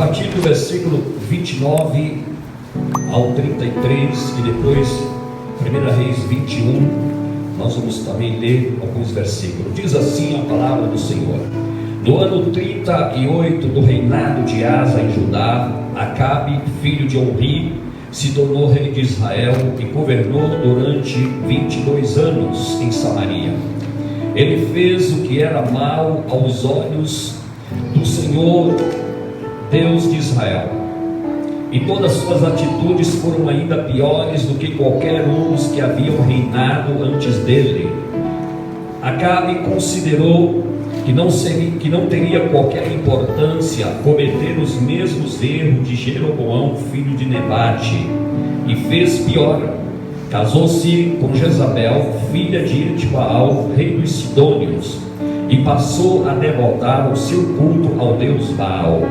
partir do versículo 29 ao 33 e depois 1 Reis 21, nós vamos também ler alguns versículos. Diz assim a palavra do Senhor: no ano 38 do reinado de Asa em Judá, Acabe, filho de Omri, se tornou rei de Israel e governou durante 22 anos em Samaria. Ele fez o que era mal aos olhos do Senhor, Deus de Israel, e todas suas atitudes foram ainda piores do que qualquer um dos que haviam reinado antes dele. Acabe considerou que não teria qualquer importância cometer os mesmos erros de Jeroboão, filho de Nebate, e fez pior: casou-se com Jezabel, filha de Etbaal, rei dos Sidônios, e passou a devotar o seu culto ao deus Baal.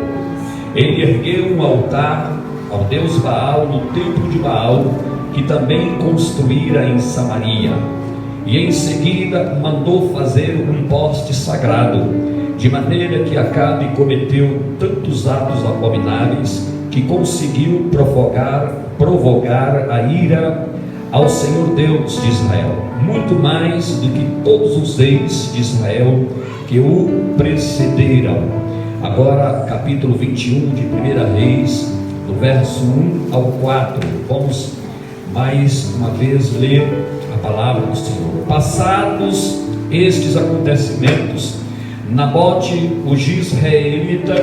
Ele ergueu um altar ao deus Baal no templo de Baal, que também construíra em Samaria, e em seguida mandou fazer um poste sagrado, de maneira que Acabe cometeu tantos atos abomináveis que conseguiu provocar a ira ao Senhor Deus de Israel, muito mais do que todos os reis de Israel que o precederam. Agora capítulo 21 de 1 Reis, do verso 1 ao 4, vamos mais uma vez ler a palavra do Senhor. Passados estes acontecimentos, Nabote, o Jizreelita,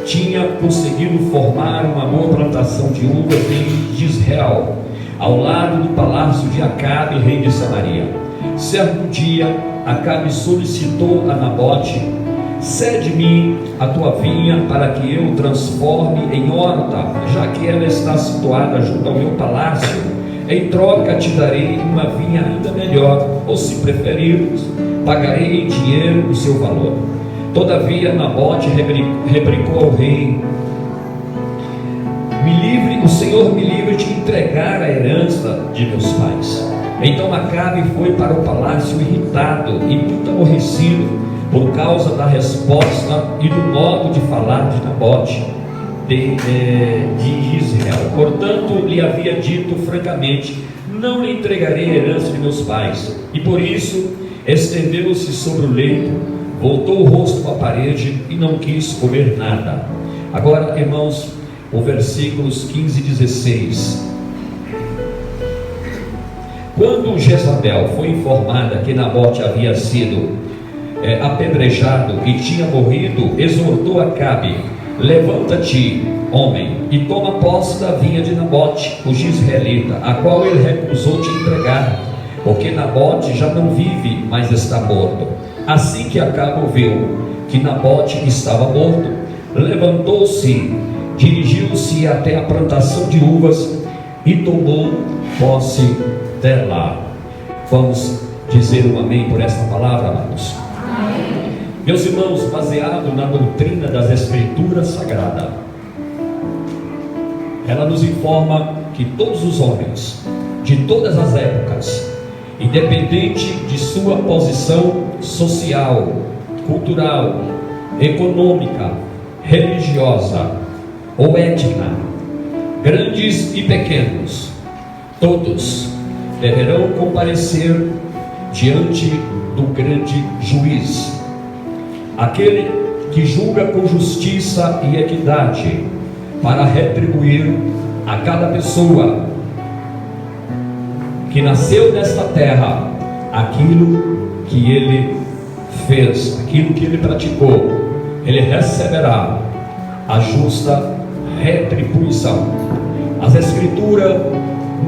tinha conseguido formar uma boa plantação de uvas em Jizreel, ao lado do palácio de Acabe, rei de Samaria. Certo dia, Acabe solicitou a Nabote: cede-me a tua vinha para que eu transforme em horta, já que ela está situada junto ao meu palácio. Em troca te darei uma vinha ainda melhor, ou se preferires, pagarei em dinheiro o seu valor. Todavia Nabote replicou ao rei: o Senhor me livre de entregar a herança de meus pais. Então Acabe foi para o palácio irritado e muito aborrecido por causa da resposta e do modo de falar de Nabote de Israel. Portanto, lhe havia dito francamente: não lhe entregarei a herança de meus pais. E por isso estendeu-se sobre o leito, voltou o rosto para a parede e não quis comer nada. Agora, irmãos, os versículos 15 e 16. Quando Jezabel foi informada que Nabote havia sido apedrejado e tinha morrido, exortou Acabe: levanta-te, homem, e toma posse da vinha de Nabote, o Jizreelita, a qual ele recusou te entregar, porque Nabote já não vive, mas está morto. Assim que Acabe ouviu que Nabote estava morto, levantou-se, dirigiu-se até a plantação de uvas e tomou posse dela. Vamos dizer um amém por esta palavra, amados? Amém. Meus irmãos, baseado na doutrina das Escrituras Sagradas, ela nos informa que todos os homens, de todas as épocas, independente de sua posição social, cultural, econômica, religiosa ou étnica, grandes e pequenos, todos deverão comparecer diante do grande juiz, aquele que julga com justiça e equidade, para retribuir a cada pessoa que nasceu nesta terra aquilo que ele fez, aquilo que ele praticou. Ele receberá a justa retribuição. As Escrituras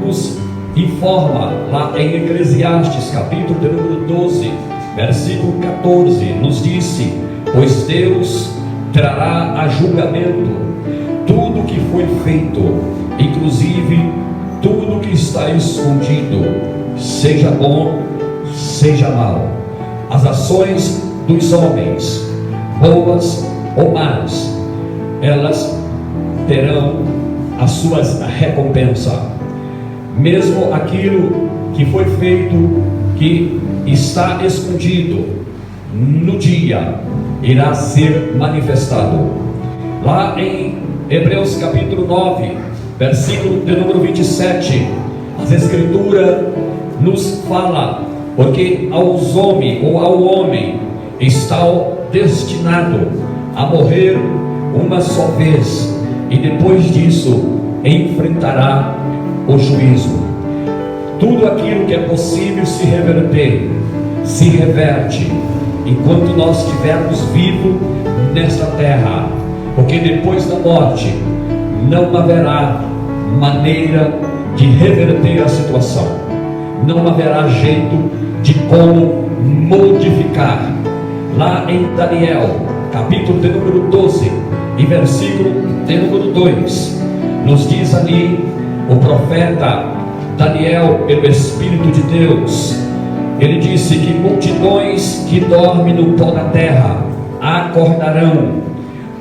nos informa lá em Eclesiastes, capítulo de número 12, versículo 14, nos disse: pois Deus trará a julgamento tudo que foi feito, inclusive tudo que está escondido, seja bom, seja mal. As ações dos homens, boas ou más, elas terão as suas recompensas. Mesmo aquilo que foi feito, que está escondido, no dia irá ser manifestado. Lá em Hebreus capítulo 9, versículo de número 27, as Escrituras nos fala, porque aos homens ou ao homem está destinado a morrer uma só vez, e depois disso enfrentará o juízo. Tudo aquilo que é possível se reverter, se reverte enquanto nós estivermos vivos nesta terra, porque depois da morte não haverá maneira de reverter a situação, não haverá jeito de como modificar. Lá em Daniel, capítulo de número 12 e versículo de número 2, nos diz ali o profeta Daniel, pelo Espírito de Deus, ele disse que multidões que dormem no pó da terra acordarão,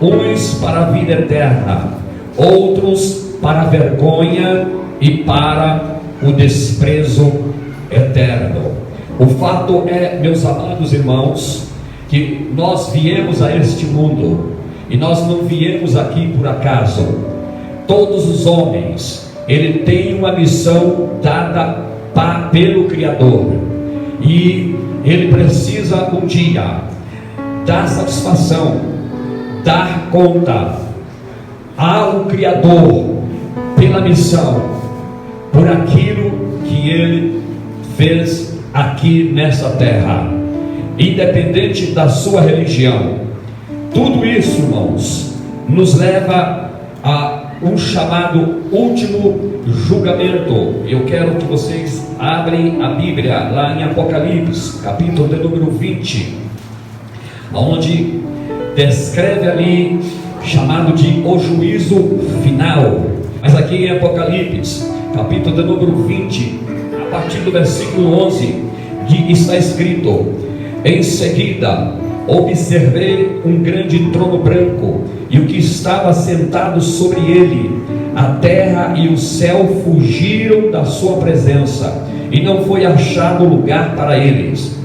uns para a vida eterna, outros para a vergonha e para o desprezo eterno. O fato é, meus amados irmãos, que nós viemos a este mundo, e nós não viemos aqui por acaso. Todos os homens, ele tem uma missão dada pelo Criador, e ele precisa um dia dar satisfação, dar conta ao Criador pela missão, por aquilo que ele fez aqui nessa terra, independente da sua religião. Tudo isso, irmãos, nos leva a um chamado último julgamento. Eu quero que vocês abrem a Bíblia lá em Apocalipse, capítulo de número 20, onde descreve ali, chamado de o juízo final. Mas aqui em Apocalipse, capítulo de número 20, a partir do versículo 11, está escrito: em seguida observei um grande trono branco, e o que estava sentado sobre ele. A terra e o céu fugiram da sua presença, e não foi achado lugar para eles.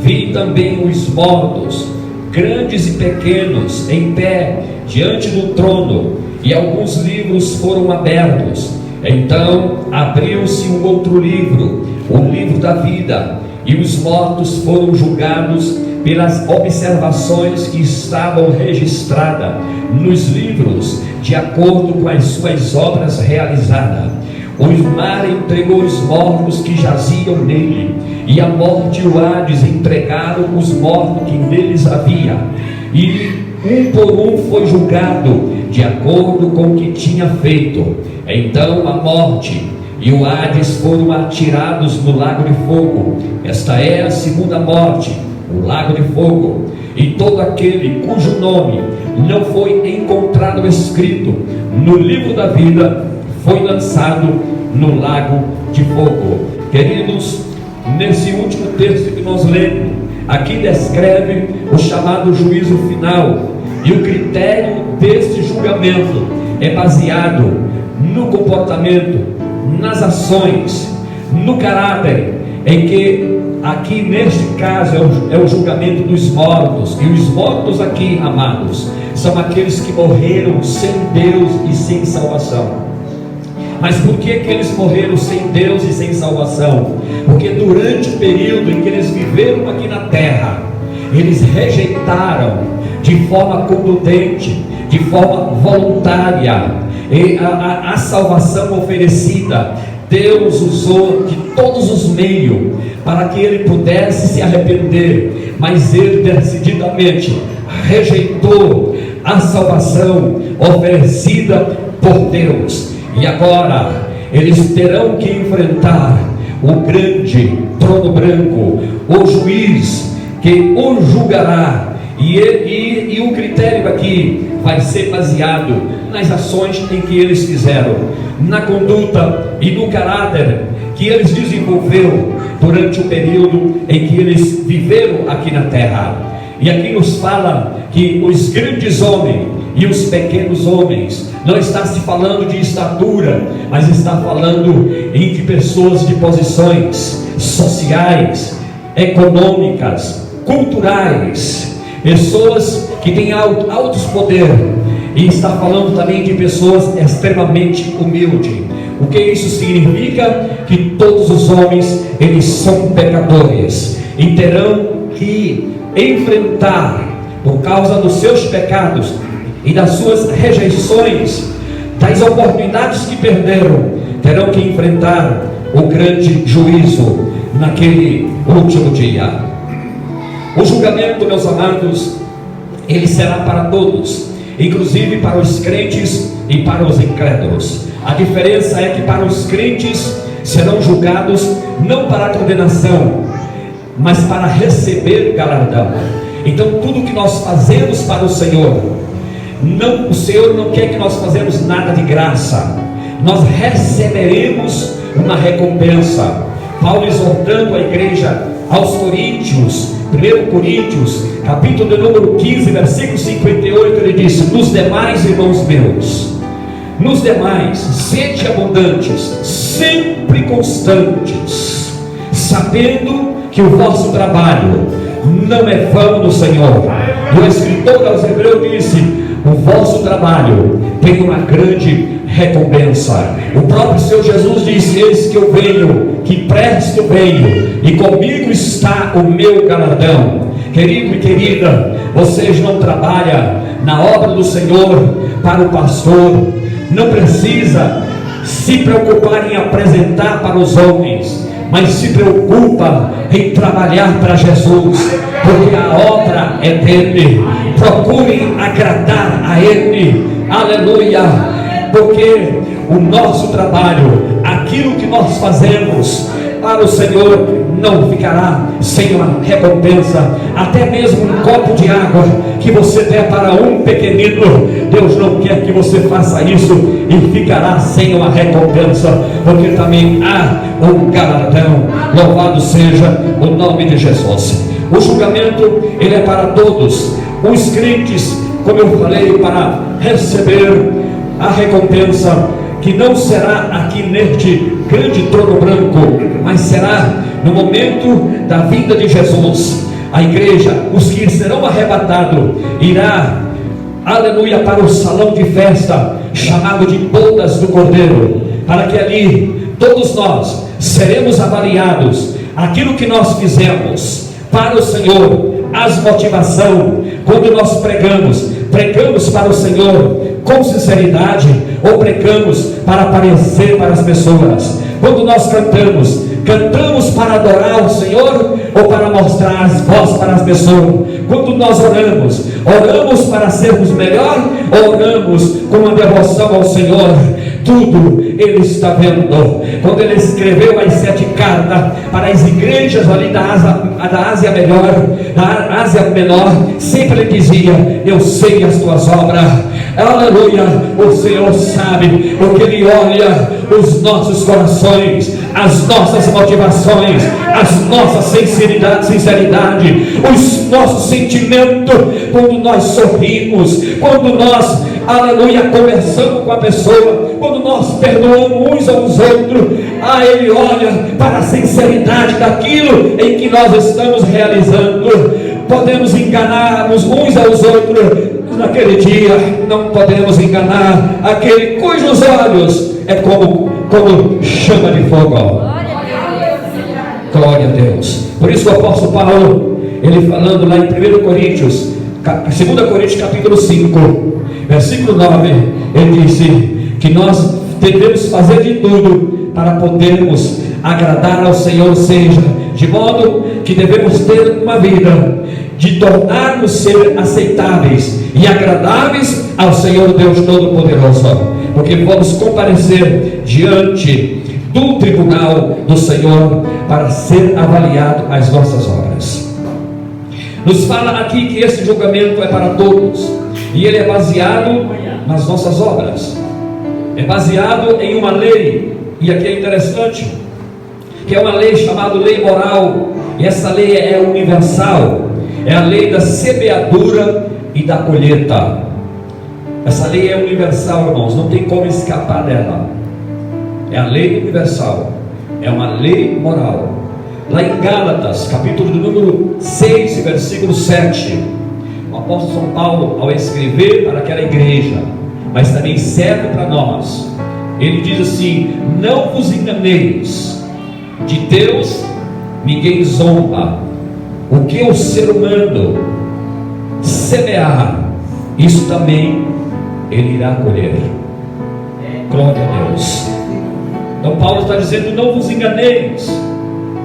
Vi também os mortos, grandes e pequenos, em pé diante do trono, e alguns livros foram abertos. Então abriu-se um outro livro, o livro da vida, e os mortos foram julgados pelas observações que estavam registradas nos livros, de acordo com as suas obras realizadas. O mar entregou os mortos que jaziam nele, e a morte e o Hades entregaram os mortos que neles havia, e um por um foi julgado de acordo com o que tinha feito. Então a morte e o Hades foram atirados no lago de fogo. Esta é a segunda morte, o lago de fogo. E todo aquele cujo nome não foi encontrado escrito no livro da vida foi lançado no lago de fogo. Queridos, nesse último texto que nós lemos, aqui descreve o chamado juízo final, e o critério deste julgamento é baseado no comportamento, nas ações, no caráter, em que aqui neste caso é o julgamento dos mortos. E os mortos aqui, amados, são aqueles que morreram sem Deus e sem salvação. Mas por que eles morreram sem Deus e sem salvação? Porque durante o período em que eles viveram aqui na terra, eles rejeitaram de forma contundente, de forma voluntária, e a salvação oferecida. Deus usou de todos os meios para que ele pudesse se arrepender, mas ele decididamente rejeitou a salvação oferecida por Deus. E agora eles terão que enfrentar o grande trono branco, o juiz que o julgará. E o critério aqui vai ser baseado nas ações em que eles fizeram, na conduta e no caráter que eles desenvolveram durante o período em que eles viveram aqui na terra. E aqui nos fala que os grandes homens e os pequenos homens, não está se falando de estatura, mas está falando de pessoas de posições sociais, econômicas, culturais, pessoas que têm altos poderes. e está falando também de pessoas extremamente humildes. O que isso significa? Que todos os homens, eles são pecadores e terão que enfrentar, por causa dos seus pecados e das suas rejeições, das oportunidades que perderam, terão que enfrentar o grande juízo naquele último dia. O julgamento, meus amados, ele será para todos, inclusive para os crentes e para os incrédulos. A diferença é que para os crentes serão julgados não para a condenação, mas para receber galardão. Então tudo que nós fazemos para o Senhor, o Senhor não quer que nós fazemos nada de graça. Nós receberemos uma recompensa. Paulo exortando a igreja aos Coríntios, 1 Coríntios, capítulo de número 15, versículo 58, ele disse: nos demais, irmãos meus, nos demais, sede abundantes, sempre constantes, sabendo que o vosso trabalho não é vão no Senhor. E o escritor aos Hebreus disse: o vosso trabalho tem uma grande recompensa. O próprio Senhor Jesus disse: eis que eu venho, que presto venho, e comigo está o meu galardão. Querido e querida, vocês não trabalham na obra do Senhor para o pastor, não precisa se preocupar em apresentar para os homens, mas se preocupa em trabalhar para Jesus, porque a obra é dele. Procurem agradar a ele, aleluia, porque o nosso trabalho, aquilo que nós fazemos para o Senhor, não ficará sem uma recompensa. Até mesmo um copo de água que você der para um pequenino, Deus não quer que você faça isso e ficará sem uma recompensa, porque também há um galardão. Louvado seja o nome de Jesus. O julgamento, ele é para todos. Os crentes, como eu falei, para receber a recompensa, que não será aqui neste grande trono branco, mas será no momento da vinda de Jesus. A igreja, os que serão arrebatados, irá, aleluia, para o salão de festa, chamado de bodas do Cordeiro, para que ali todos nós seremos avaliados, aquilo que nós fizemos para o Senhor, as motivação, quando nós pregamos para o Senhor com sinceridade, ou pregamos para aparecer para as pessoas. Quando nós cantamos para adorar o Senhor, ou para mostrar as vozes para as pessoas. Quando nós oramos para sermos melhor, ou oramos com uma devoção ao Senhor. Tudo ele está vendo. Quando ele escreveu as 7 cartas para as igrejas ali da Ásia Menor, sempre ele dizia: eu sei as tuas obras, aleluia. O Senhor sabe, porque ele olha os nossos corações, as nossas motivações, as nossas sinceridade, os nossos sentimentos. Quando nós sorrimos, quando nós, aleluia, conversamos com a pessoa, quando nós perdoamos uns aos outros, ele olha para a sinceridade daquilo em que nós estamos realizando. Podemos enganarmos uns aos outros naquele dia, não podemos enganar aquele cujos olhos é como chama de fogo. Glória a Deus. Por isso o apóstolo Paulo, ele falando lá em 2 Coríntios capítulo 5, versículo 9, ele disse que nós devemos fazer de tudo para podermos agradar ao Senhor, seja de modo que devemos ter uma vida de tornarmos ser aceitáveis e agradáveis ao Senhor Deus Todo-Poderoso, porque vamos comparecer diante do tribunal do Senhor para ser avaliado as nossas obras. Nos fala aqui que esse julgamento é para todos, e ele é baseado nas nossas obras, é baseado em uma lei, e aqui é interessante, que é uma lei chamada lei moral, e essa lei é universal, é a lei da semeadura e da colheita. Essa lei é universal, irmãos, não tem como escapar dela. É a lei universal, é uma lei moral. Lá em Gálatas, capítulo de número 6, versículo 7, o apóstolo São Paulo, ao escrever para aquela igreja, mas também serve para nós. Ele diz assim: não vos enganeis, de Deus ninguém zomba. O que o ser humano semear, isso também ele irá colher. Glória a Deus. Então Paulo está dizendo: não vos enganeis.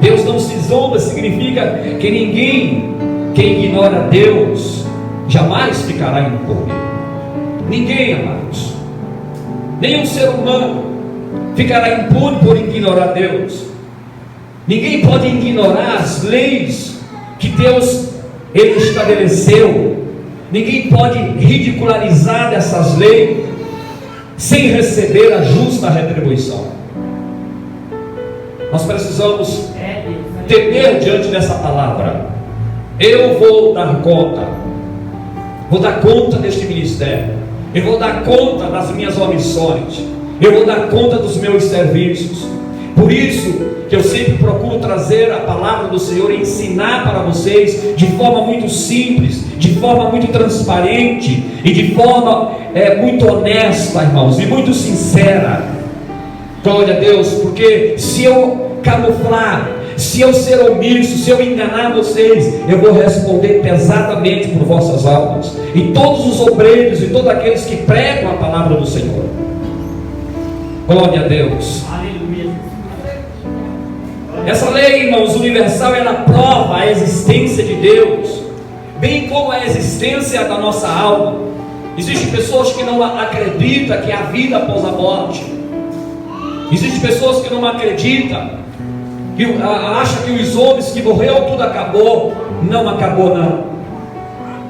Deus não se zomba, significa que ninguém que ignora Deus jamais ficará impune. Ninguém, amados, nenhum ser humano ficará impune por ignorar Deus. Ninguém pode ignorar as leis que Deus ele estabeleceu. Ninguém pode ridicularizar dessas leis sem receber a justa retribuição. Nós precisamos temer diante dessa palavra. Eu vou dar conta deste ministério, eu vou dar conta das minhas omissões, eu vou dar conta dos meus serviços. Por isso que eu sempre procuro trazer a palavra do Senhor e ensinar para vocês de forma muito simples, de forma muito transparente e de forma muito honesta, irmãos, e muito sincera. Glória a Deus, porque se eu camuflar, se eu ser omisso, se eu enganar vocês, eu vou responder pesadamente por vossas almas, e todos os obreiros e todos aqueles que pregam a palavra do Senhor. Glória a Deus. Aleluia. Essa lei, irmãos, universal, ela prova a existência de Deus, bem como a existência da nossa alma. Existem pessoas que não acreditam que há vida após a morte. Existem pessoas que não acreditam, que acham que os homens que morreram tudo acabou. Não acabou, não.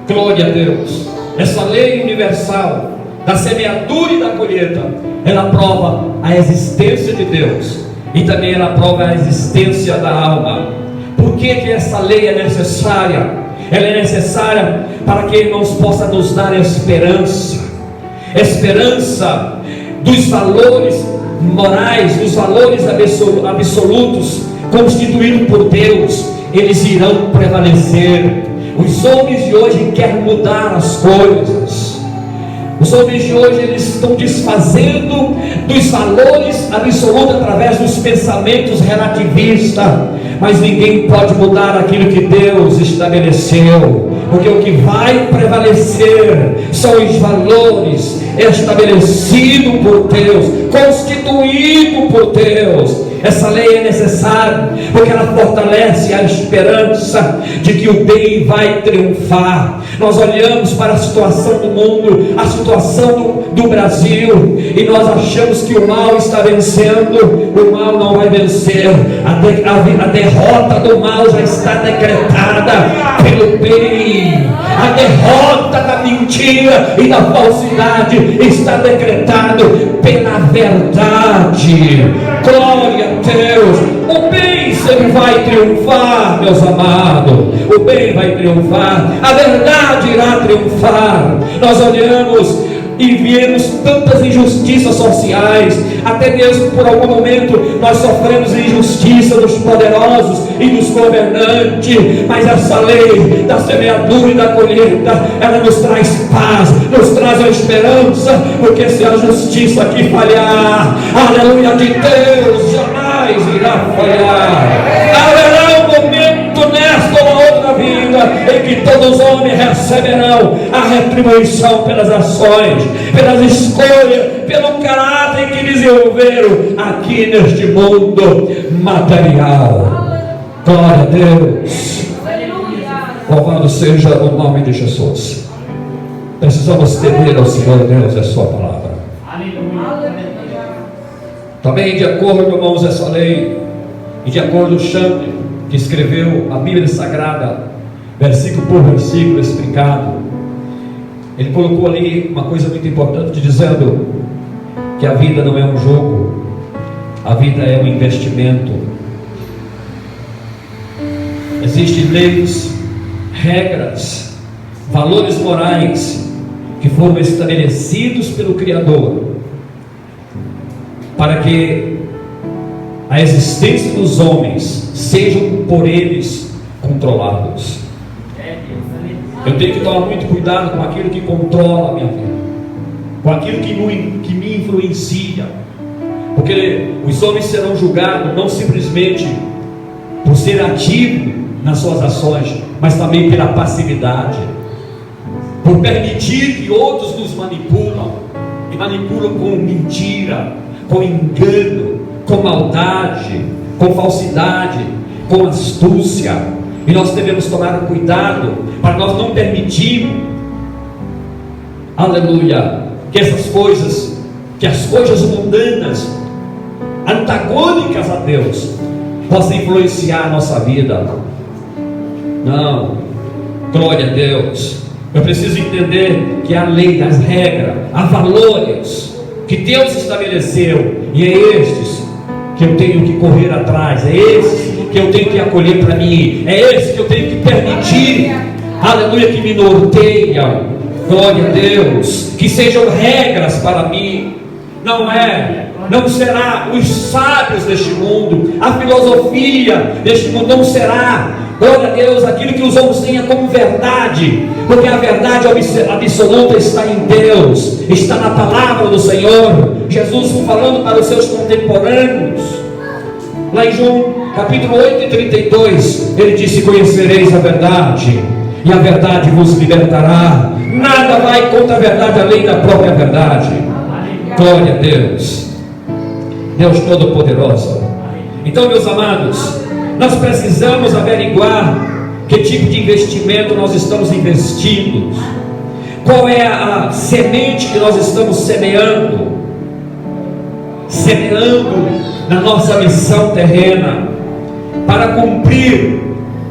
Glória a Deus. Essa lei universal da semeadura e da colheita, ela prova a existência de Deus, e também ela prova a existência da alma. Por que essa lei é necessária? Ela é necessária para que, irmãos, possa nos dar esperança dos valores morais, dos valores absolutos constituídos por Deus. Eles irão prevalecer. Os homens de hoje querem mudar as coisas. Os homens de hoje, eles estão desfazendo dos valores absolutos através dos pensamentos relativistas, mas ninguém pode mudar aquilo que Deus estabeleceu, porque o que vai prevalecer são os valores estabelecidos por Deus, constituídos por Deus. Essa lei é necessária porque ela fortalece a esperança de que o bem vai triunfar. Nós olhamos para a situação do mundo, a situação do Brasil, e nós achamos que o mal está vencendo. O mal não vai vencer. A derrota do mal já está decretada pelo bem. A derrota da mentira e da falsidade está decretado pela verdade. Glória a Deus. O bem sempre vai triunfar, meus amados. O bem vai triunfar, a verdade irá triunfar. Nós olhamos e vemos tantas injustiças sociais, até mesmo por algum momento nós sofremos injustiça dos poderosos e dos governantes, mas essa lei da semeadura e da colheita, ela nos traz paz, nos traz a esperança, porque se a justiça aqui falhar, aleluia, de Deus jamais irá falhar. Haverá um momento nesta ou outra vida em que todos os homens receberão a retribuição pelas ações, pelas escolhas, pelo caráter que desenvolveram aqui neste mundo material. Glória a Deus. Louvado seja o nome de Jesus. Precisamos temer ao Senhor Deus e a sua palavra. Também, de acordo, irmãos, essa lei, e de acordo com Chandler, que escreveu a Bíblia Sagrada, versículo por versículo explicado, ele colocou ali uma coisa muito importante, dizendo que a vida não é um jogo, a vida é um investimento. Existem leis, regras, valores morais que foram estabelecidos pelo Criador para que a existência dos homens sejam por eles controlados. Eu tenho que tomar muito cuidado com aquilo que controla a minha vida, com aquilo que me influencia, porque os homens serão julgados não simplesmente por ser ativo nas suas ações, mas também pela passividade, por permitir que outros nos manipulam, e manipulam com mentira, com engano, com maldade, com falsidade, com astúcia. E nós devemos tomar cuidado para nós não permitirmos, aleluia, que essas coisas, que as coisas mundanas, antagônicas a Deus, possam influenciar a nossa vida. Não, glória a Deus. Eu preciso entender que há lei, as regras, há valores que Deus estabeleceu, e é estes que eu tenho que correr atrás, é esses que eu tenho que acolher para mim, é esse que eu tenho que permitir, aleluia, que me norteiam, glória a Deus, que sejam regras para mim. Não será os sábios deste mundo, a filosofia deste mundo, não será, glória a Deus, aquilo que os homens tenham como verdade, porque a verdade absoluta está em Deus, está na palavra do Senhor. Jesus foi falando para os seus contemporâneos, lá em João capítulo 8 e 32, ele disse: conhecereis a verdade, e a verdade vos libertará. Nada vai contra a verdade além da própria verdade. Glória a Deus, Deus Todo-Poderoso. Então, meus amados, nós precisamos averiguar que tipo de investimento nós estamos investindo, qual é a semente que nós estamos semeando na nossa missão terrena, para cumprir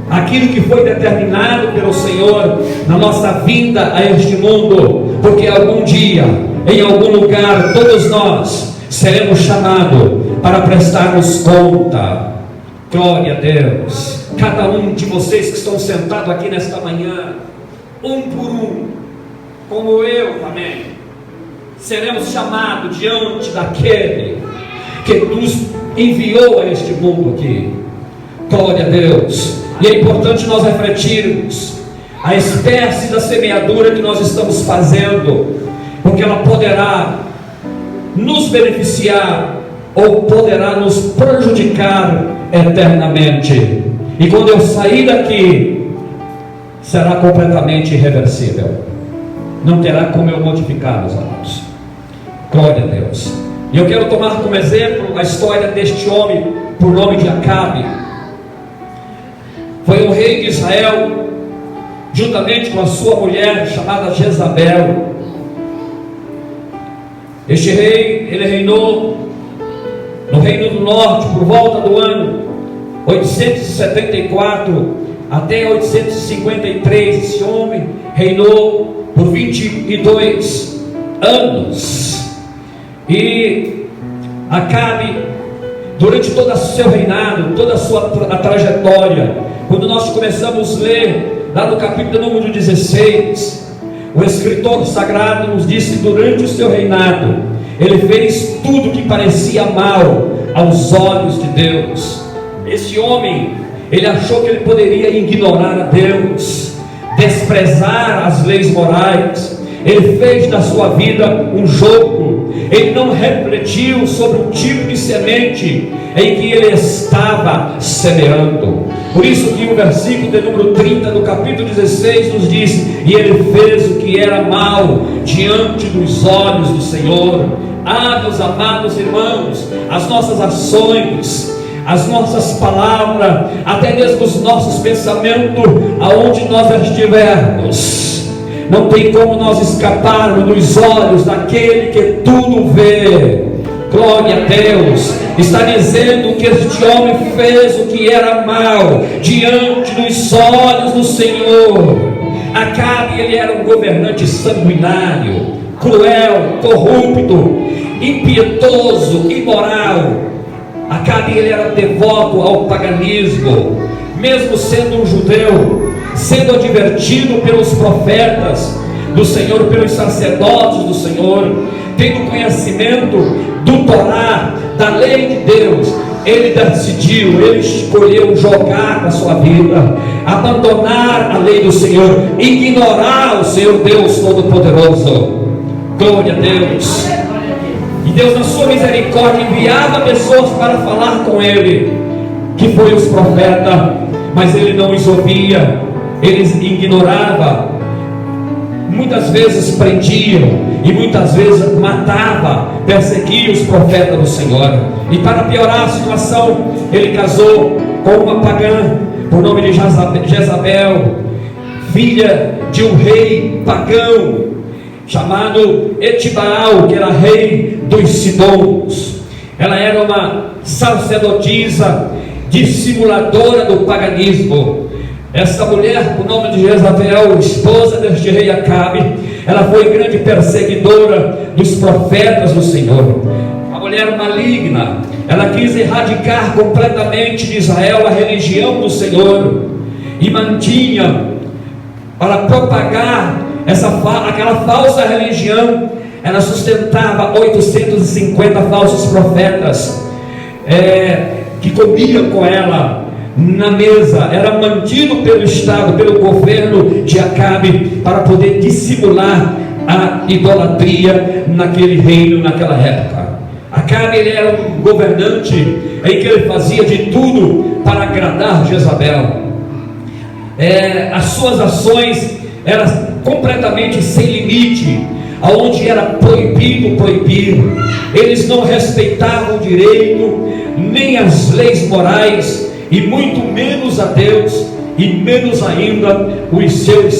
aquilo que foi determinado pelo Senhor na nossa vinda a este mundo, porque algum dia, em algum lugar, todos nós seremos chamados para prestarmos conta. Glória a Deus. Cada um de vocês que estão sentados aqui nesta manhã, um por um, como eu também, seremos chamados diante daquele que nos enviou a este mundo aqui. Glória a Deus. E é importante nós refletirmos a espécie da semeadura que nós estamos fazendo, porque ela poderá nos beneficiar ou poderá nos prejudicar eternamente. E quando eu sair daqui, será completamente irreversível, não terá como eu modificar, meus amados. Glória a Deus. E eu quero tomar como exemplo a história deste homem por nome de Acabe. Foi um rei de Israel, juntamente com a sua mulher chamada Jezabel. Este rei, ele reinou no Reino do Norte por volta do ano 874 até 853. Esse homem reinou por 22 anos. E Acabe, durante todo o seu reinado, toda a sua trajetória, quando nós começamos a ler lá no capítulo número 16, o escritor sagrado nos diz que durante o seu reinado ele fez tudo que parecia mal aos olhos de Deus. Esse homem, ele achou que ele poderia ignorar a Deus, desprezar as leis morais. Ele fez da sua vida um jogo. Ele não refletiu sobre o tipo de semente em que ele estava semeando. Por isso que o versículo de número 30 do capítulo 16 nos diz: e ele fez o que era mal diante dos olhos do Senhor. Ah, meus amados irmãos, as nossas ações, as nossas palavras, até mesmo os nossos pensamentos, aonde nós estivermos, não tem como nós escaparmos dos olhos daquele que tudo vê. Glória a Deus. Está dizendo que este homem fez o que era mal diante dos olhos do Senhor. Acabe, ele era um governante sanguinário, cruel, corrupto, impietoso, imoral. Acabe, ele era devoto ao paganismo, mesmo sendo um judeu, sendo advertido pelos profetas do Senhor, pelos sacerdotes do Senhor, tendo conhecimento do Torá, da lei de Deus. ele decidiu, ele escolheu jogar na sua vida, abandonar a lei do Senhor, ignorar o Senhor Deus Todo-Poderoso. Glória a Deus. E Deus, na sua misericórdia, enviava pessoas para falar com ele, que foi os profetas, mas ele não os ouvia, eles ignoravam. Muitas vezes prendiam e muitas vezes matava, perseguia os profetas do Senhor. E para piorar a situação, ele casou com uma pagã por nome de Jezabel, filha de um rei pagão chamado Etibaal, que era rei dos Sidons. Ela era uma sacerdotisa, dissimuladora do paganismo. Essa mulher, por nome de Jezabel, esposa deste rei Acabe, ela foi grande perseguidora dos profetas do Senhor. A mulher maligna, ela quis erradicar completamente de Israel a religião do Senhor e mantinha para propagar aquela falsa religião. Ela sustentava 850 falsos profetas que comiam com ela na mesa. Era mantido pelo Estado, pelo governo de Acabe, para poder dissimular a idolatria naquele reino, naquela época. Acabe, ele era um governante em que ele fazia de tudo para agradar Jezabel. As suas ações eram completamente sem limite, aonde era proibido proibir. Eles não respeitavam o direito, nem as leis morais, e muito menos a Deus, e menos ainda os seus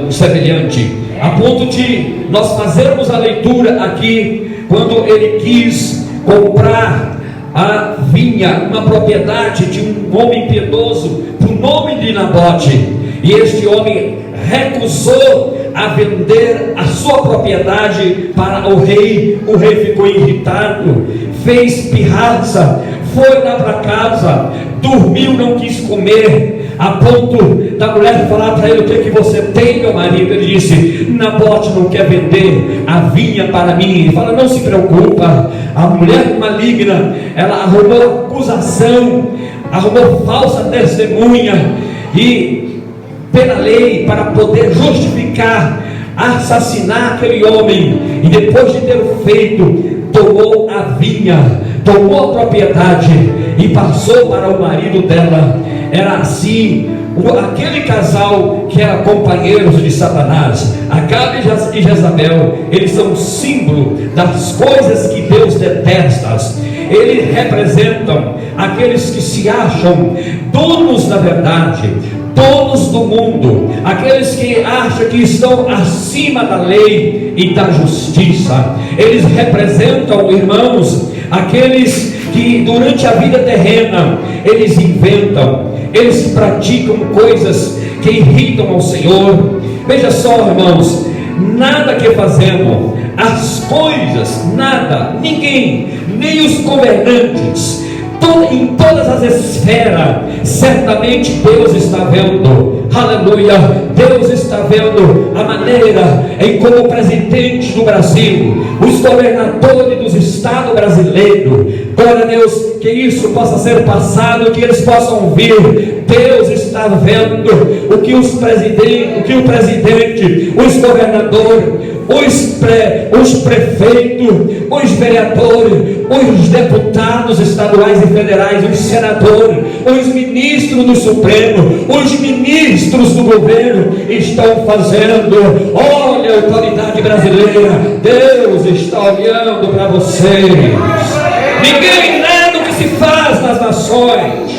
semelhantes, a ponto de nós fazermos a leitura aqui, quando ele quis comprar a vinha, uma propriedade de um homem piedoso, por nome de Nabote, e este homem recusou a vender a sua propriedade para o rei ficou irritado, fez pirraça, foi lá para casa, dormiu, não quis comer, a ponto da mulher falar para ele: o que você tem, meu marido? Ele disse: Nabote não quer vender a vinha para mim. Ele fala: não se preocupa. A mulher maligna, ela arrumou acusação, arrumou falsa testemunha, e pela lei, para poder justificar, assassinar aquele homem, e depois de ter feito, tomou a vinha, tomou a propriedade e passou para o marido dela. Era assim, aquele casal que era companheiros de Satanás, Acabe e Jezabel, eles são símbolo das coisas que Deus detesta. Eles representam aqueles que se acham donos da verdade, donos do mundo, aqueles que acham que estão acima da lei e da justiça. Eles representam, irmãos, aqueles que durante a vida terrena eles inventam, eles praticam coisas que irritam ao Senhor. Veja só, irmãos, nada que fazemos, as coisas, nada, ninguém, nem os governantes, em todas as esferas, certamente Deus está vendo. Aleluia. Deus está vendo a maneira em como o presidente do Brasil, os governadores dos estados brasileiros, glória a Deus, que isso possa ser passado, que eles possam ouvir. Deus está vendo o que o presidente, os governadores, os prefeitos, os vereadores, os deputados estaduais e federais, os senadores, os ministros do Supremo, os ministros do governo estão fazendo. Olha a autoridade brasileira, Deus está olhando para vocês. Ninguém nada o que se faz nas nações,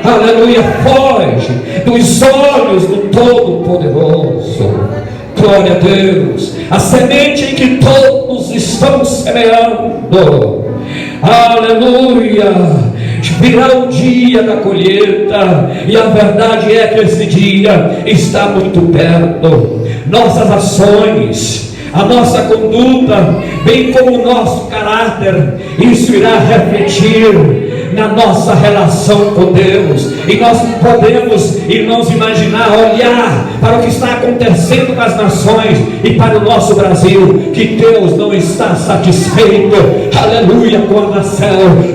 aleluia, foge dos olhos do Todo-Poderoso. Glória a Deus. A semente em que todos estão semeando, aleluia, virá o dia da colheita, e a verdade é que esse dia está muito perto. Nossas ações, a nossa conduta, bem como o nosso caráter, isso irá refletir na nossa relação com Deus. E nós podemos, irmãos, imaginar, olhar para o que está acontecendo nas nações e para o nosso Brasil, que Deus não está satisfeito, aleluia, com a nação.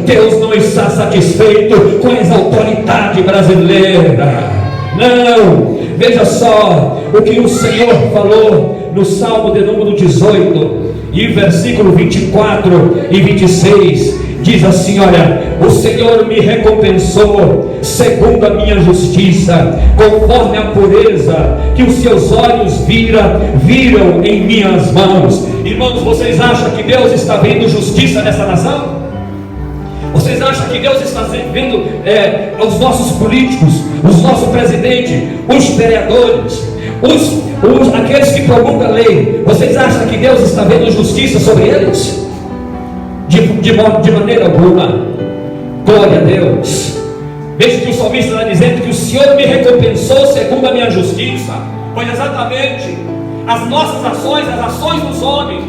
Deus não está satisfeito com essa autoridade brasileira. Não, veja só o que o Senhor falou no Salmo de número 18 e versículo 24 e 26. Diz assim: olha, o Senhor me recompensou segundo a minha justiça, conforme a pureza que os seus olhos viram em minhas mãos. Irmãos, vocês acham que Deus está vendo justiça nessa nação? Vocês acham que Deus está vendo os nossos políticos, os nossos presidentes, os vereadores, aqueles que promulgam a lei? Vocês acham que Deus está vendo justiça sobre eles? De maneira alguma. Glória a Deus. Veja que o salmista está dizendo que o Senhor me recompensou segundo a minha justiça, pois exatamente as nossas ações, as ações dos homens,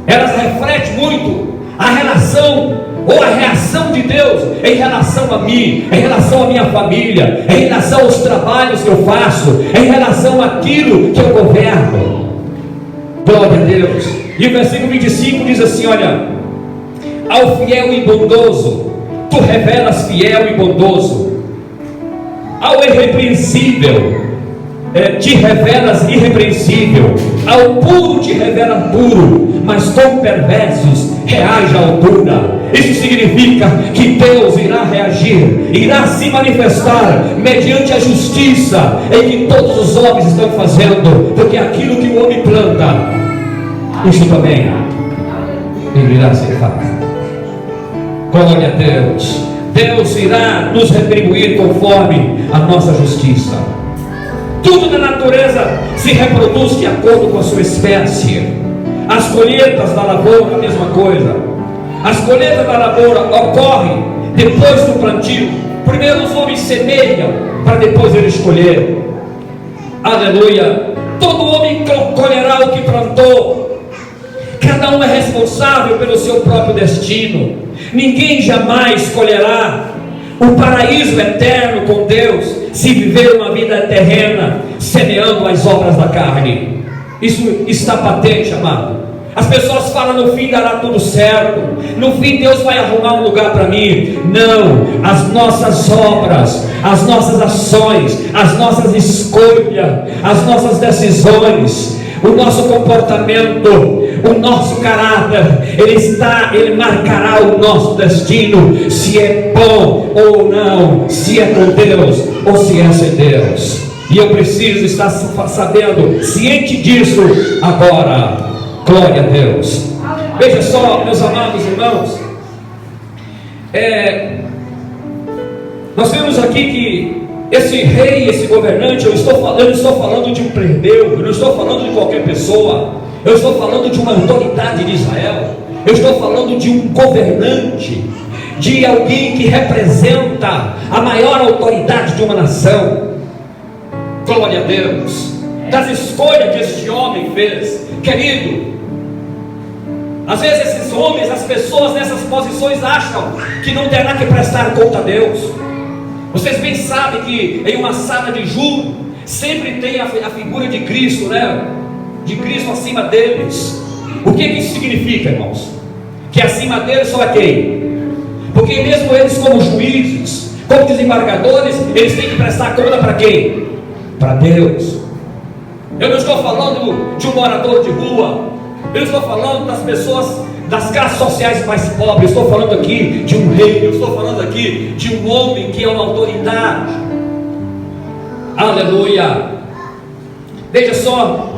elas refletem muito a relação ou a reação de Deus em relação a mim, em relação à minha família, em relação aos trabalhos que eu faço, em relação àquilo que eu governo. Glória a Deus. E o versículo 25 diz assim: olha, ao fiel e bondoso tu revelas fiel e bondoso, ao irrepreensível te revelas irrepreensível, ao puro te revela puro, mas com perversos reage à altura. Isso significa que Deus irá reagir, irá se manifestar mediante a justiça em que todos os homens estão fazendo, porque aquilo que o homem planta, isso também ele irá ser feito. Glória a Deus. Deus irá nos retribuir conforme a nossa justiça. Tudo na natureza se reproduz de acordo com a sua espécie. As colheitas da lavoura, a mesma coisa. As colheitas da lavoura ocorrem depois do plantio. Primeiro os homens semeiam para depois eles colher. Aleluia. Todo homem colherá o que plantou. Cada um é responsável pelo seu próprio destino. Ninguém jamais colherá o paraíso eterno com Deus se viver uma vida terrena semeando as obras da carne. Isso está patente, amado. As pessoas falam: no fim dará tudo certo, no fim Deus vai arrumar um lugar para mim. Não, as nossas obras, as nossas ações, as nossas escolhas, as nossas decisões, o nosso comportamento, o nosso caráter, ele marcará o nosso destino, se é bom ou não, se é com Deus ou se é sem Deus. E eu preciso estar sabendo, ciente disso agora. Glória a Deus. Veja só, meus amados irmãos, nós vemos aqui que esse rei, esse governante, eu não estou falando de um plebeu, eu não estou falando de qualquer pessoa, eu estou falando de uma autoridade de Israel, eu estou falando de um governante, de alguém que representa a maior autoridade de uma nação. Glória a Deus. Das escolhas que este homem fez, querido. Às vezes esses homens, as pessoas nessas posições acham que não terá que prestar conta a Deus. Vocês bem sabem que em uma sala de julgo sempre tem a figura de Cristo, né? De Cristo acima deles. O que isso significa, irmãos? Que acima deles só é quem? Porque mesmo eles, como juízes, como desembargadores, eles têm que prestar conta para quem? Para Deus. Eu não estou falando de um morador de rua, eu estou falando das pessoas, das classes sociais mais pobres. Eu estou falando aqui de um rei, eu estou falando aqui de um homem que é uma autoridade. Aleluia. Veja só,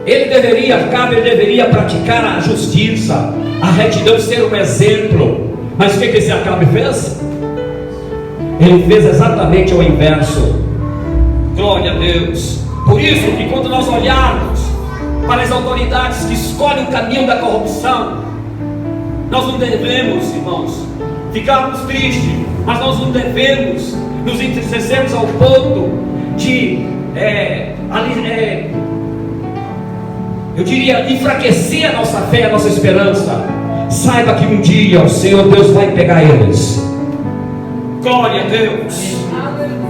ele deveria praticar a justiça, a retidão, ser um exemplo. Mas o que esse Acabe fez? Ele fez exatamente o inverso. Glória a Deus. Por isso que quando nós olharmos para as autoridades que escolhem o caminho da corrupção, nós não devemos, irmãos, ficarmos tristes, mas nós não devemos nos entristecermos ao ponto de eu diria, enfraquecer a nossa fé, a nossa esperança, saiba que um dia o Senhor Deus vai pegar eles. Glória a Deus.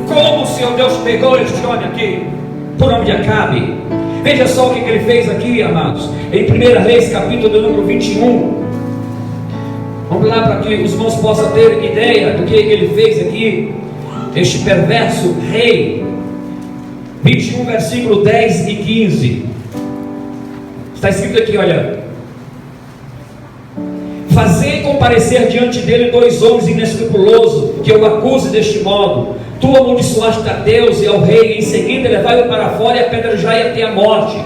Como o Senhor Deus pegou este homem aqui, por nome de Acabe. Veja só o que ele fez aqui, amados, em 1 Reis, capítulo número 21. Vamos lá para que os irmãos possam ter ideia do que ele fez aqui, este perverso rei. 21, versículo 10 e 15. Está escrito aqui, olha: fazei comparecer diante dele 2 homens inescrupulosos, que o acusem deste modo. Tu amaldiçoaste a Deus e ao rei, em seguida levai-o para fora e apedrejai até a morte.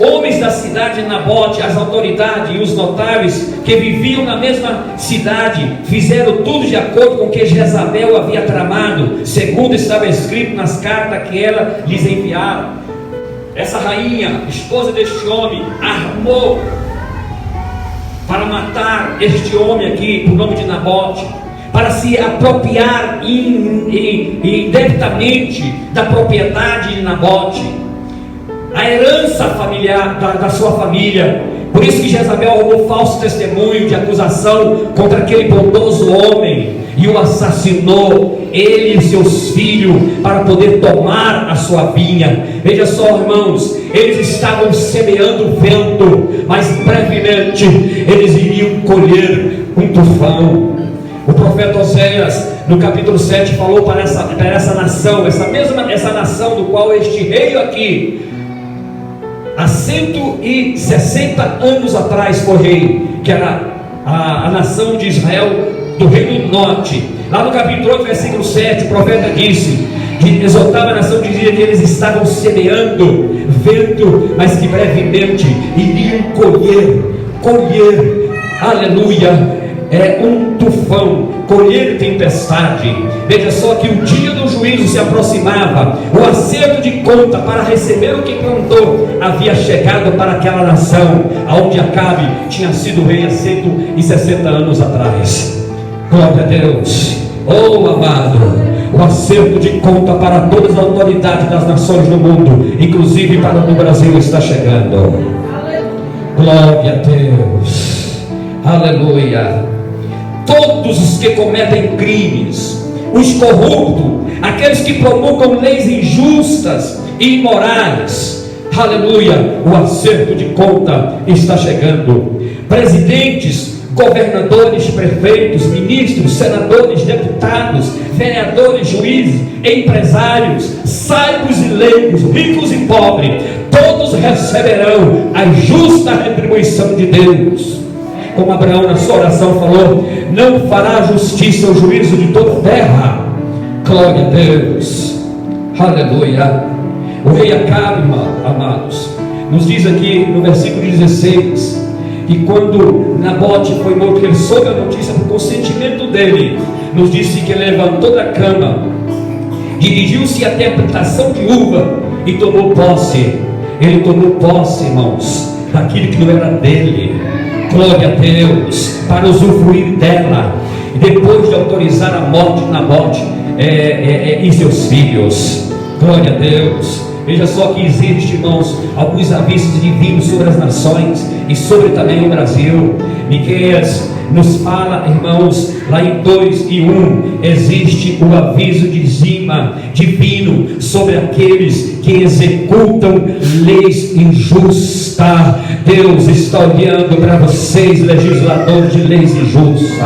Homens da cidade de Nabote, as autoridades e os notáveis que viviam na mesma cidade, fizeram tudo de acordo com o que Jezabel havia tramado, segundo estava escrito nas cartas que ela lhes enviara. Essa rainha, esposa deste homem, armou para matar este homem aqui, por nome de Nabote, para se apropriar indebitamente da propriedade de Nabote, a herança familiar da sua família. Por isso que Jezabel arrumou falso testemunho de acusação contra aquele bondoso homem e o assassinou, ele e seus filhos, para poder tomar a sua vinha. Veja só, irmãos, eles estavam semeando vento, mas brevemente eles iriam colher um tufão. O profeta Oséias, no capítulo 7, falou para essa nação, essa nação do qual este rei aqui, há 160 anos atrás, foi rei, que era a nação de Israel, do reino do norte. Lá no capítulo 8, versículo 7, o profeta disse, que exortava a nação, dizia que eles estavam semeando vento, mas que brevemente iriam colher, aleluia, um tufão, colher tempestade. Veja só que o dia do juízo se aproximava, o acerto de conta para receber o que plantou havia chegado para aquela nação, aonde Acabe tinha sido rei há 160 anos atrás. Glória a Deus. Oh amado, o acerto de conta para todas as autoridades das nações do mundo, inclusive para o Brasil, está chegando. Glória a Deus. Aleluia. Todos os que cometem crimes, os corruptos, aqueles que promulgam leis injustas e imorais, aleluia, o acerto de conta está chegando. Presidentes, governadores, prefeitos, ministros, senadores, deputados, vereadores, juízes, empresários, sábios e leigos, ricos e pobres, todos receberão a justa retribuição de Deus. Como Abraão na sua oração falou, não fará justiça ao juízo de toda a terra. Glória a Deus, aleluia. O rei Acabe, amados, nos diz aqui no versículo 16, que quando Nabote foi morto, ele soube a notícia por consentimento dele. Nos disse que ele levantou da cama, dirigiu-se até a plantação de uva e tomou posse. Ele tomou posse, irmãos, daquilo que não era dele. Glória a Deus, para usufruir dela, e depois de autorizar a morte de Nabote e seus filhos. Glória a Deus. Veja só que existe, irmãos, alguns avisos divinos sobre as nações e sobre também o Brasil. Miqueias nos fala, irmãos, lá em 2:1, existe o aviso divino sobre aqueles que executam leis injustas. Deus está olhando para vocês, legisladores de leis injustas.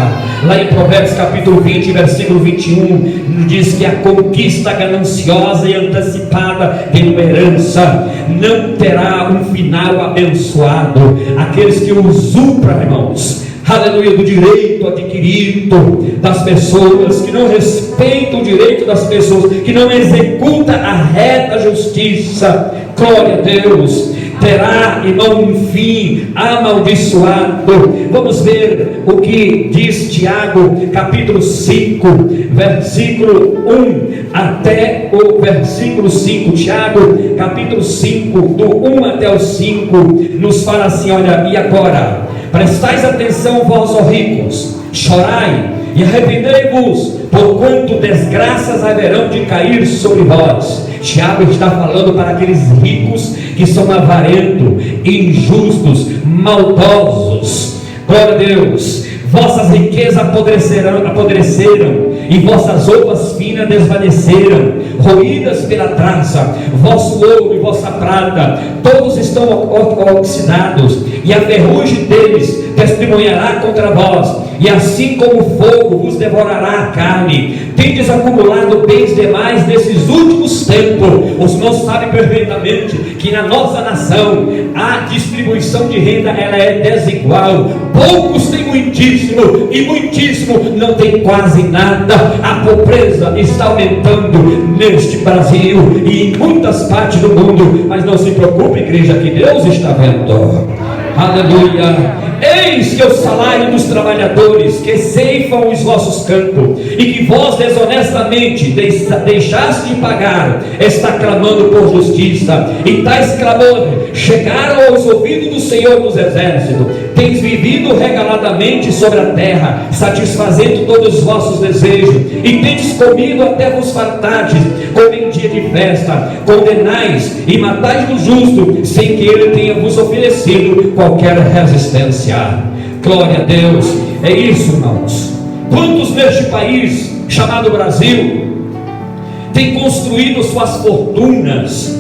Lá em Provérbios capítulo 20, versículo 21, diz que a conquista gananciosa e antecipada de uma herança não terá um final abençoado. Aqueles que usurpam, irmãos, aleluia, do direito adquirido das pessoas, que não respeitam o direito das pessoas, que não executa a reta justiça, glória a Deus, terá, irmão, um fim amaldiçoado. Vamos ver o que diz Tiago, capítulo 5, versículo 1 até o versículo 5. Tiago, capítulo 5, do 1 até o 5, nos fala assim: olha, e agora, prestais atenção, vós, ó ricos, chorai, e arrependei-vos, porquanto desgraças haverão de cair sobre vós. Tiago está falando para aqueles ricos que são avarentos, injustos, maldosos. Glória a Deus. Vossas riquezas apodreceram, e vossas roupas finas desvaneceram, roídas pela traça. Vosso ouro e vossa prata, todos estão oxidados, e a ferrugem deles testemunhará contra vós, e assim como o fogo vos devorará a carne. Tendes acumulado bens demais nesses últimos tempos. Os irmãos sabem perfeitamente que na nossa nação a distribuição de renda ela é desigual. Poucos têm muitíssimo, e muitíssimo não tem quase nada. A pobreza está aumentando neste Brasil e em muitas partes do mundo. Mas não se preocupe, igreja, que Deus está vendo. Aleluia. Eis que o salário dos trabalhadores que ceifam os vossos campos, e que vós desonestamente deixaste de pagar, está clamando por justiça, e tais clamores chegaram aos ouvidos do Senhor dos Exércitos. Tens vivido regaladamente sobre a terra, satisfazendo todos os vossos desejos, e tendes comido até vos fartardes, como em dia de festa. Condenais e matais o justo, sem que ele tenha vos oferecido qualquer resistência. Glória a Deus. É isso, irmãos. Quantos neste país chamado Brasil têm construído suas fortunas,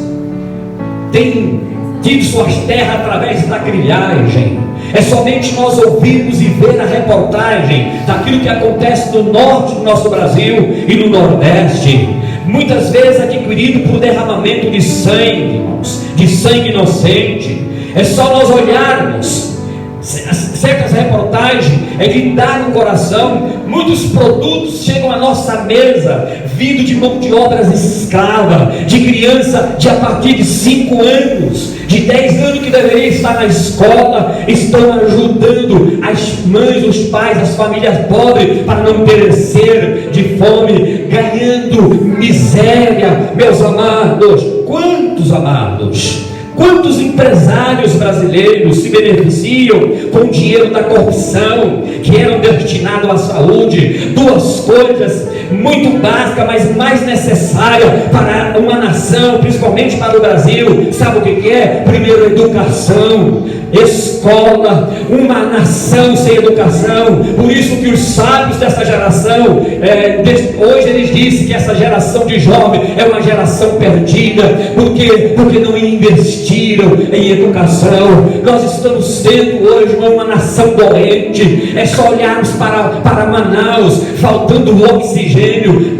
têm tido suas terras através da grilhagem? É somente nós ouvirmos e ver a reportagem daquilo que acontece no norte do nosso Brasil e no nordeste, muitas vezes adquirido por derramamento de sangue, irmãos, de sangue inocente. É só nós olharmos certas reportagens, é de dar no coração. Muitos produtos chegam à nossa mesa vindo de mão de obras escrava, de criança de a partir de 5 anos, de 10 anos, que deveria estar na escola, estão ajudando as mães, os pais, as famílias pobres para não perecer de fome, ganhando miséria. Meus amados, quantos amados, quantos empresários brasileiros se beneficiam com o dinheiro da corrupção, que eram destinados à saúde? Duas coisas muito básicas, mas mais necessárias para uma nação, principalmente para o Brasil. Sabe o que é? Primeiro, educação, escola. Uma nação sem educação. Por isso que os sábios dessa geração, hoje eles dizem que essa geração de jovens é uma geração perdida. Por quê? Porque não investiram em educação. Nós estamos sendo hoje uma nação doente. É só olharmos para Manaus, faltando oxigênio.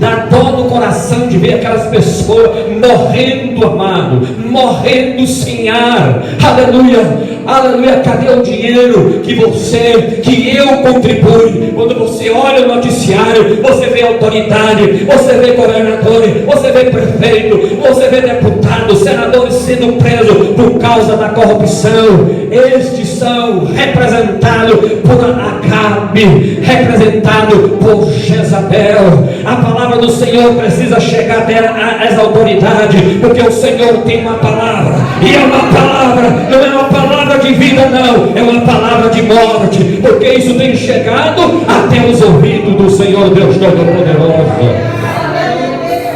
Dá dó no coração de ver aquelas pessoas morrendo, amado, morrendo sem ar. Aleluia, aleluia. Cadê o dinheiro que eu contribui? Quando você olha o noticiário, você vê autoridade, você vê governadores, você vê prefeito, você vê deputados, senadores sendo presos por causa da corrupção. Estes são representados por Acabe, representados por Jezabel. A palavra do Senhor precisa chegar até as autoridades, porque o Senhor tem uma palavra, e é uma palavra, não é uma palavra de vida, não, é uma palavra de morte, porque isso tem chegado até os ouvidos do Senhor Deus Todo-Poderoso.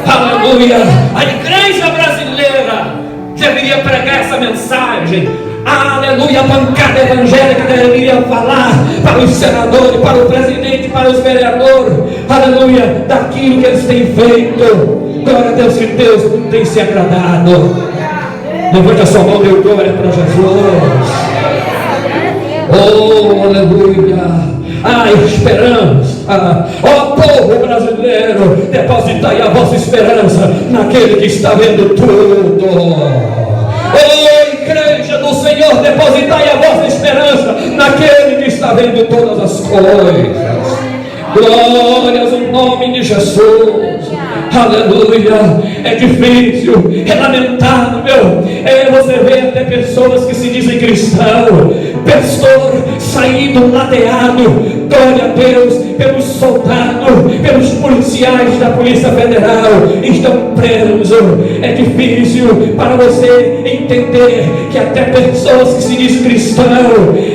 Aleluia. A igreja brasileira deveria pregar essa mensagem. Aleluia. A bancada evangélica deveria falar para os senadores, para o presidente, para os vereadores, aleluia, daquilo que eles têm feito. Glória a Deus, que Deus tem se agradado. Levante a sua mão, dê glória para Jesus. Oh, aleluia. Esperança. Ó povo brasileiro, depositai a vossa esperança naquele que está vendo tudo. Igreja do Senhor, depositai a vossa esperança naquele que está vendo todas as coisas. Glórias ao nome de Jesus. Aleluia. É difícil, é lamentável, você vê até pessoas que se dizem cristãos, pastor saindo ladeado, glória a Deus, pelos soldados, pelos policiais da Polícia Federal, estão presos. É difícil para você entender que até pessoas que se diz cristão,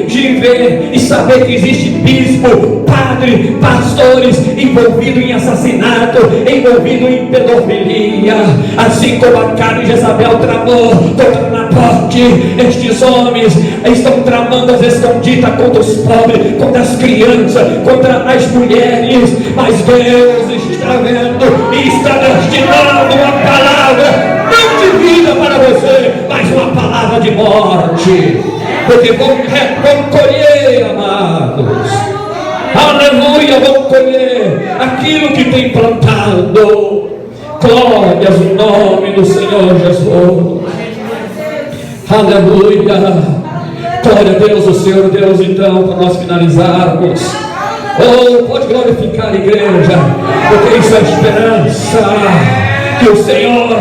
de ver e saber que existe bispo, padre, pastores envolvidos em assassinato, envolvidos em pedofilia, assim como Acabe e Jezabel tramou contra Nabote. Estes homens estão tramando as escondidas contra os pobres, contra as crianças, contra as mulheres, mas Deus está vendo e está destinando uma palavra não de vida para você, mas uma palavra de morte, porque vamos colher, amados, aleluia, vamos colher aquilo que tem plantado. Glórias no nome do Senhor Jesus, aleluia. Glória a Deus, o Senhor Deus. Então, para nós finalizarmos, pode glorificar a igreja, porque isso é esperança, que o Senhor,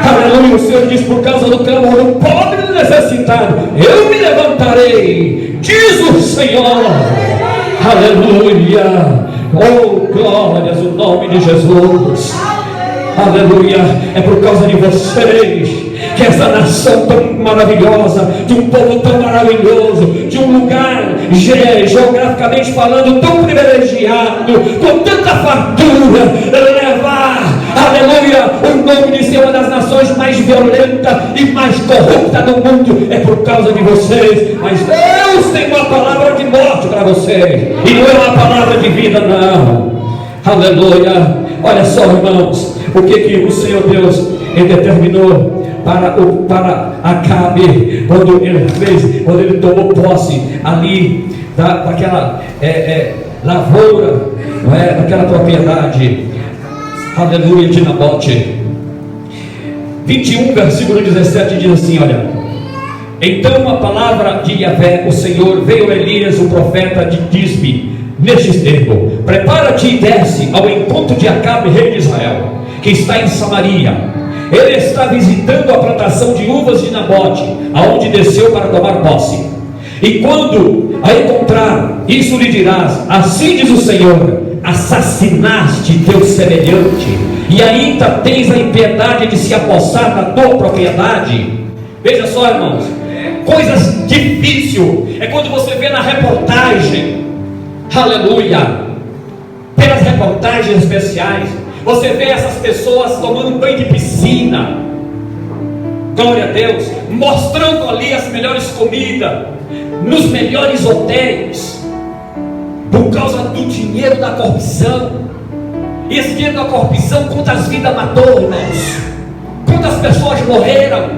aleluia, o Senhor diz: por causa do clamor do pobre e do necessitado, eu me levantarei, diz o Senhor, aleluia. Glórias no nome de Jesus, aleluia. É por causa de vocês que essa nação tão maravilhosa, de um povo tão maravilhoso, de um lugar geograficamente falando tão privilegiado, com tanta fartura, levar, aleluia, o nome de ser uma das nações mais violentas e mais corruptas do mundo. É por causa de vocês. Mas Deus tem uma palavra de morte para vocês, e não é uma palavra de vida, não. Aleluia. Olha só, irmãos, o que o Senhor Deus determinou para Acabe, quando ele tomou posse ali daquela lavoura, não é, daquela propriedade, aleluia, de Nabote. 21, versículo 17 diz assim: olha, então a palavra de Yahvé, o Senhor, veio a Elias, o profeta de Tisbe, nestes termos: prepara-te e desce ao encontro de Acabe, rei de Israel, que está em Samaria. Ele está visitando a plantação de uvas de Nabote, aonde desceu para tomar posse. E quando a encontrar, isso lhe dirás: assim diz o Senhor, assassinaste teu semelhante, e ainda tens a impiedade de se apossar da tua propriedade. Veja só, irmãos, coisas difíceis é quando você vê na reportagem, aleluia, pelas reportagens especiais, você vê essas pessoas tomando banho de piscina, glória a Deus, mostrando ali as melhores comidas, nos melhores hotéis, por causa do dinheiro da corrupção. E esse dinheiro da corrupção, quantas vidas matou, irmãos, quantas pessoas morreram.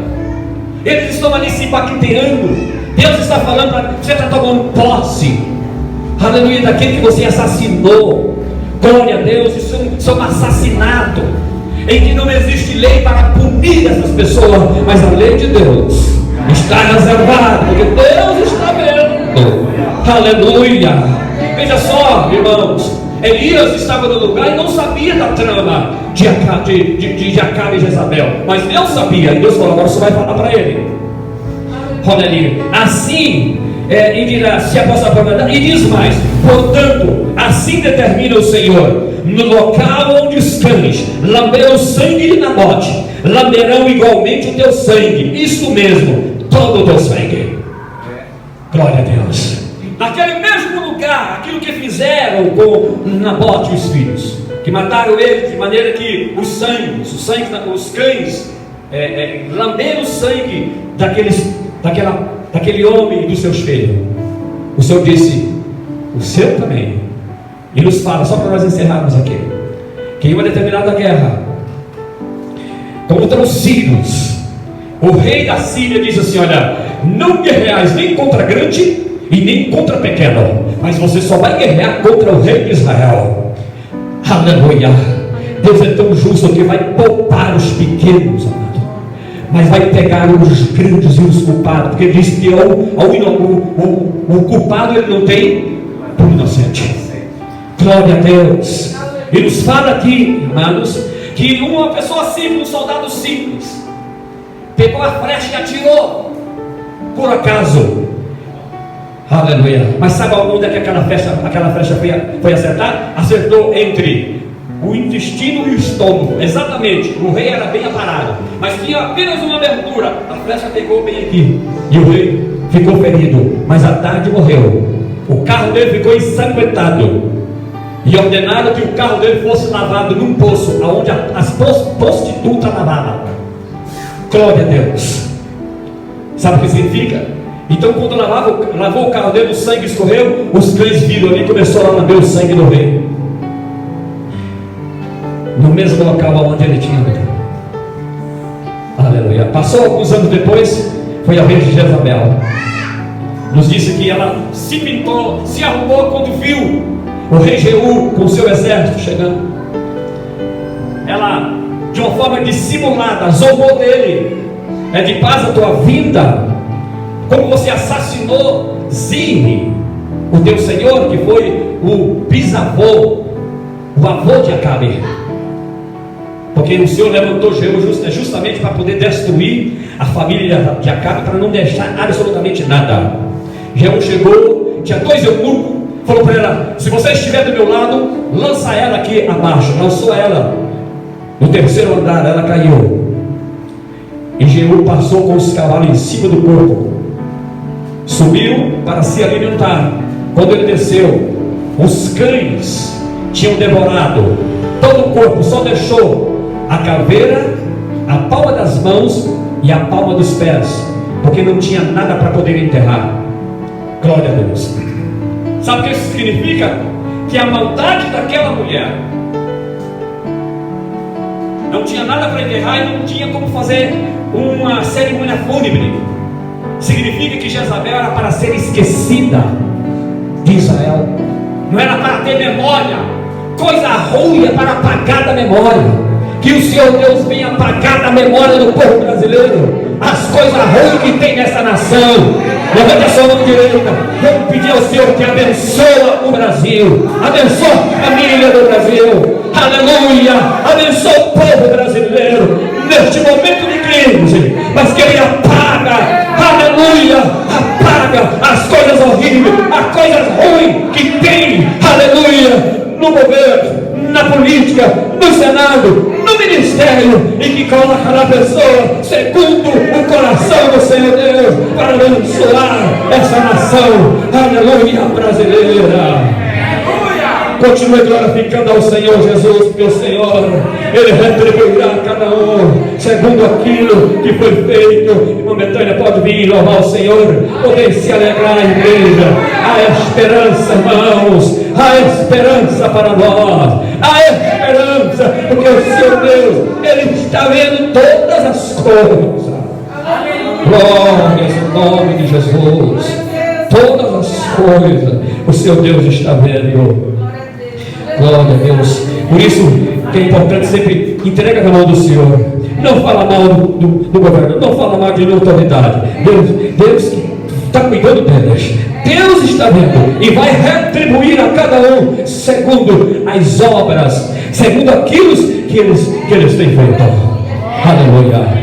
Eles estão ali se paqueteando. Deus está falando, você está tomando posse, aleluia, daquele que você assassinou. Glória a Deus. Isso é um assassinato, em que não existe lei para punir essas pessoas, mas a lei de Deus está reservada, porque Deus está vendo, aleluia. Veja só, irmãos, Elias estava no lugar e não sabia da trama de Acabe e Jezabel, mas Deus sabia, e Deus falou: agora você vai falar para ele, aleluia. Assim, e dirá: se aposta para verdade. E diz mais: portanto, assim determina o Senhor, no local onde os cães lamberam o sangue de Nabote, lamberão igualmente o teu sangue, isso mesmo, todo o teu sangue. Glória a Deus. Naquele mesmo lugar, aquilo que fizeram com Nabote e os filhos, que mataram ele de maneira que os cães lamberam o sangue daquele homem e dos seus filhos. O Senhor disse: o seu também. E nos fala, só para nós encerrarmos aqui, que em uma determinada guerra contra os sírios, o rei da Síria disse assim: olha, não guerreais nem contra grande e nem contra pequeno, mas você só vai guerrear contra o rei de Israel. Aleluia. Deus é tão justo que vai poupar os pequenos, amado, mas vai pegar os grandes e os culpados, porque diz que o culpado ele não tem por inocente. Glória a Deus. E nos fala aqui, amados, que uma pessoa simples, um soldado simples, pegou a flecha e atirou. Por acaso, Aleluia. Mas sabe onde é que aquela flecha foi acertar? Acertou entre o intestino e o estômago. Exatamente. O rei era bem aparado, mas tinha apenas uma abertura. A flecha pegou bem aqui e o rei ficou ferido, mas à tarde morreu. O carro dele ficou ensanguentado e ordenaram que o carro dele fosse lavado num poço onde as prostitutas lavavam. Glória a Deus. Sabe o que significa? Então quando lavou o carro dele, o sangue escorreu, os cães viram ali e começaram a lamber o sangue do rei, no mesmo local onde ele tinha morrido. Aleluia. Passou alguns anos depois, foi a vez de Jezabel. Nos disse que ela se pintou, se arrumou quando viu o rei Jeú com o seu exército chegando. Ela, de uma forma dissimulada, zombou dele. É de paz a tua vinda? Como você assassinou Zimri, o teu senhor, que foi o bisavô, o avô de Acabe. Porque o Senhor levantou Jeú justamente para poder destruir a família de Acabe, para não deixar absolutamente nada. Jeú chegou, tinha 2 eunucos, falou para ela: se você estiver do meu lado, lança ela aqui abaixo. Lançou ela no 3º andar, ela caiu. E Jeú passou com os cavalos em cima do corpo, subiu para se alimentar. Quando ele desceu, os cães tinham devorado todo o corpo, só deixou a caveira, a palma das mãos e a palma dos pés, porque não tinha nada para poder enterrar. Glória a Deus. Sabe o que isso significa? Que a maldade daquela mulher não tinha nada para enterrar e não tinha como fazer uma cerimônia fúnebre. Significa que Jezabel era para ser esquecida de Israel, não era para ter memória. Coisa ruim é para apagar da memória. Que o Senhor Deus venha apagar da memória do povo brasileiro as coisas ruins que tem nessa nação. Levante a sua mão direita. Vamos pedir ao Senhor que abençoe o Brasil, abençoe a família do Brasil, aleluia, abençoe o povo brasileiro neste momento de crise, mas que Ele apaga, aleluia, apaga as coisas horríveis, as coisas ruins que tem, aleluia, no governo, na política, no Senado, no ministério, e que coloca a pessoa segundo o coração do Senhor Deus para abençoar essa nação, aleluia, brasileira. Continue glorificando ao Senhor Jesus, porque o Senhor, Ele retribuirá a cada um segundo aquilo que foi feito. E momentânea pode vir louvar o Senhor, poder se alegrar na igreja. Há esperança, irmãos, há esperança para nós, há esperança, porque o Senhor Deus, Ele está vendo todas as coisas. Glórias em nome de Jesus. Todas as coisas o Senhor Deus está vendo. Glória a Deus. Por isso que é importante sempre entrega na mão do Senhor. Não fala mal do governo, não fala mal de autoridade. Deus está cuidando deles. Deus está vendo e vai retribuir a cada um segundo as obras, segundo aquilo que eles têm feito. Aleluia.